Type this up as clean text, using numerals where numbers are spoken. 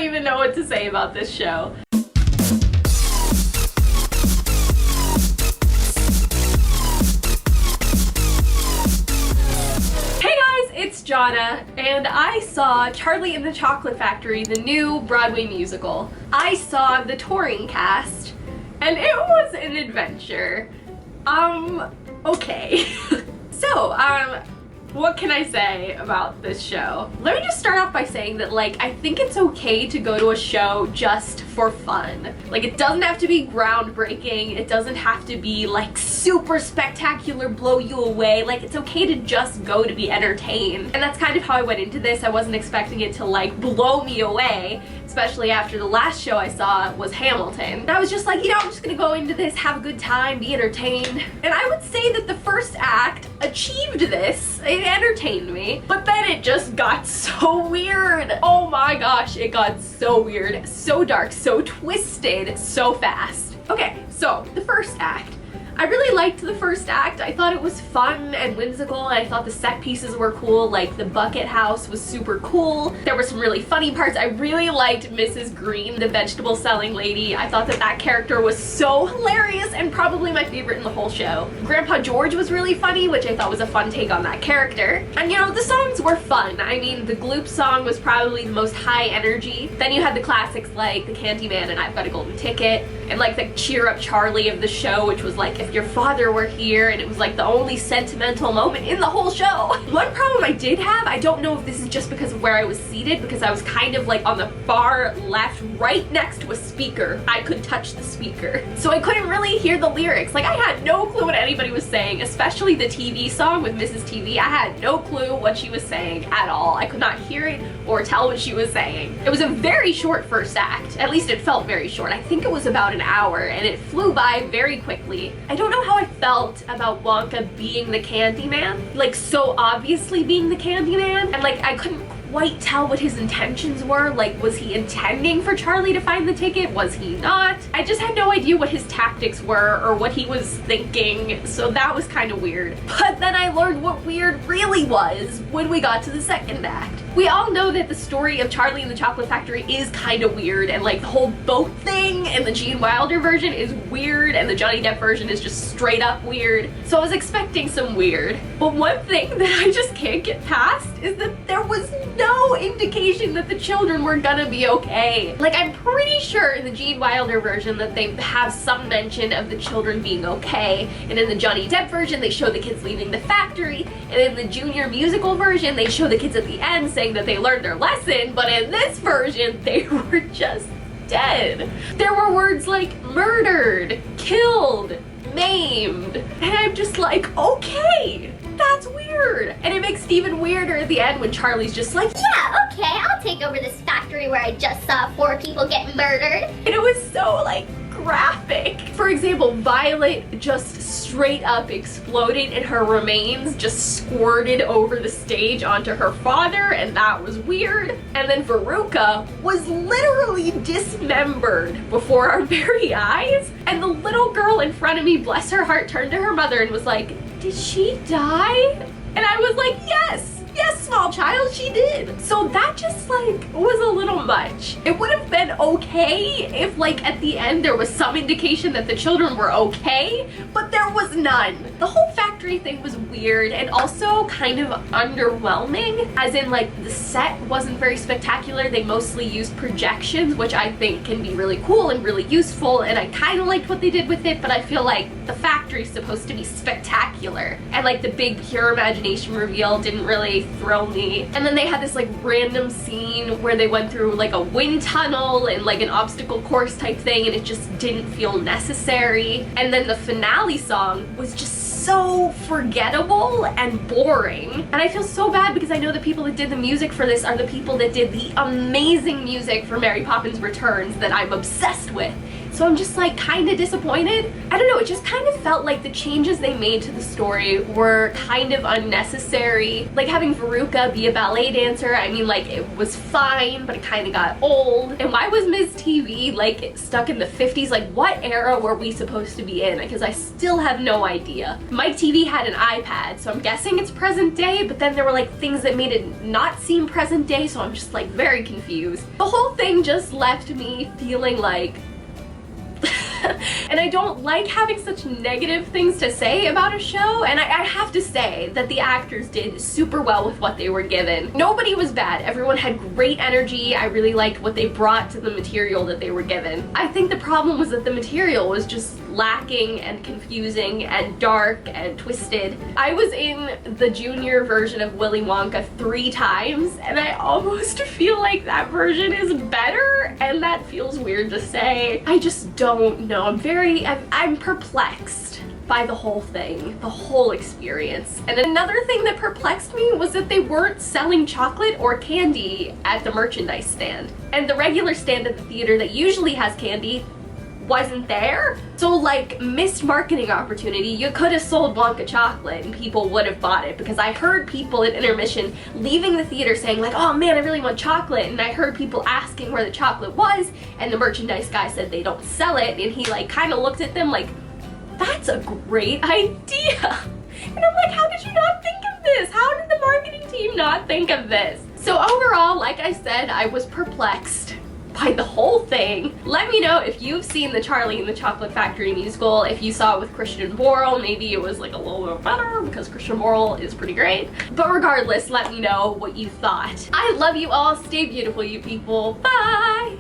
don't even know what to say about this show. It's Jona, and I saw Charlie and the Chocolate Factory, the new Broadway musical. I saw the touring cast, and it was an adventure. Okay. So, what can I say about this show? Let me just start off by saying that, like, I think it's okay to go to a show just for fun. Like, it doesn't have to be groundbreaking, it doesn't have to be, like, super spectacular, blow you away. Like, it's okay to just go to be entertained. And that's kind of how I went into this. I wasn't expecting it to, like, blow me away, especially after the last show I saw was Hamilton. And I was just like, you know, I'm just gonna go into this, have a good time, be entertained. And I would say that the first act achieved this. It entertained me, but then it just got so weird. Oh my gosh, it got so weird, so dark, so twisted, so fast. Okay, so the first act. I really liked the first act. I thought it was fun and whimsical, and I thought the set pieces were cool. Like, the bucket house was super cool. There were some really funny parts. I really liked Mrs. Green, the vegetable selling lady. I thought that that character was so hilarious and probably my favorite in the whole show. Grandpa George was really funny, which I thought was a fun take on that character. And you know, the songs were fun. I mean, the Gloop song was probably the most high energy. Then you had the classics like the Candyman and I've Got a Golden Ticket, and like the Cheer Up Charlie of the show, which was like, if your father were here, and it was like the only sentimental moment in the whole show. One problem I did have, I don't know if this is just because of where I was seated, because I was kind of like on the far left, right next to a speaker. I could touch the speaker, so I couldn't really hear the lyrics. Like, I had no clue what anybody was saying, especially the TV song with Mrs. TV. I had no clue what she was saying at all. I could not hear it or tell what she was saying. It was a very short first act. At least it felt very short. I think it was about an hour, and it flew by very quickly. I don't know how I felt about Wonka being the Candyman, like so obviously being the Candyman, and like I couldn't quite tell what his intentions were. Like, was he intending for Charlie to find the ticket? Was he not? I just had no idea what his tactics were or what he was thinking, so that was kind of weird. But then I learned what weird really was when we got to the second act. We all know that the story of Charlie and the Chocolate Factory is kind of weird, and like the whole boat thing and the Gene Wilder version is weird, and the Johnny Depp version is just straight up weird. So I was expecting some weird. But one thing that I just can't get past is that there was no indication that the children were gonna be okay. Like, I'm pretty sure in the Gene Wilder version that they have some mention of the children being okay, and in the Johnny Depp version they show the kids leaving the factory, and in the Junior musical version they show the kids at the end saying that they learned their lesson, but in this version they were just dead. There were words like murdered, killed, maimed, and I'm just like, okay, that's weird. And it makes it even weirder at the end when Charlie's just like, yeah, okay, I'll take over this factory where I just saw 4 people get murdered. And it was so like graphic. For example, Violet just straight up exploded and her remains just squirted over the stage onto her father, and that was weird. And then Veruca was literally dismembered before our very eyes, and the little girl in front of me, bless her heart, turned to her mother and was like, did she die? And I was like, yes, small child, she did. So that just like was a little much. It would have been okay if like at the end there was some indication that the children were okay, but there was none. The whole factory thing was weird and also kind of underwhelming, as in like the set wasn't very spectacular. They mostly used projections, which I think can be really cool and really useful, and I kind of liked what they did with it, but I feel like the factory's supposed to be spectacular, and like the big pure imagination reveal didn't really thrill me. And then they had this like random scene where they went through like a wind tunnel and like an obstacle course type thing, and it just didn't feel necessary. And then the finale song was just so forgettable and boring. And I feel so bad because I know the people that did the music for this are the people that did the amazing music for Mary Poppins Returns that I'm obsessed with. So I'm just like kind of disappointed. I don't know, it just kind of felt like the changes they made to the story were kind of unnecessary. Like having Veruca be a ballet dancer, I mean, like, it was fine, but it kind of got old. And why was Ms. TV like stuck in the 50s? Like, what era were we supposed to be in? Because I still have no idea. Mike TV had an iPad, so I'm guessing it's present day, but then there were like things that made it not seem present day, so I'm just like very confused. The whole thing just left me feeling like and I don't like having such negative things to say about a show, and I have to say that the actors did super well with what they were given. Nobody was bad. Everyone had great energy. I really liked what they brought to the material that they were given. I think the problem was that the material was just lacking and confusing and dark and twisted. I was in the junior version of Willy Wonka 3 times, and I almost feel like that version is better, and that feels weird to say. I just don't know. I'm perplexed by the whole thing, the whole experience. And another thing that perplexed me was that they weren't selling chocolate or candy at the merchandise stand. And the regular stand at the theater that usually has candy wasn't there. So like, missed marketing opportunity. You could have sold Wonka chocolate and people would have bought it, because I heard people at intermission leaving the theater saying like, oh man, I really want chocolate, and I heard people asking where the chocolate was, and the merchandise guy said they don't sell it, and he like kind of looked at them like, that's a great idea. And I'm like, how did you not think of this? How did the marketing team not think of this? So overall, like I said, I was perplexed by the whole thing. Let me know if you've seen the Charlie and the Chocolate Factory musical. If you saw it with Christian Borle, maybe it was like a little bit better, because Christian Borle is pretty great. But regardless, let me know what you thought. I love you all. Stay beautiful, you people. Bye!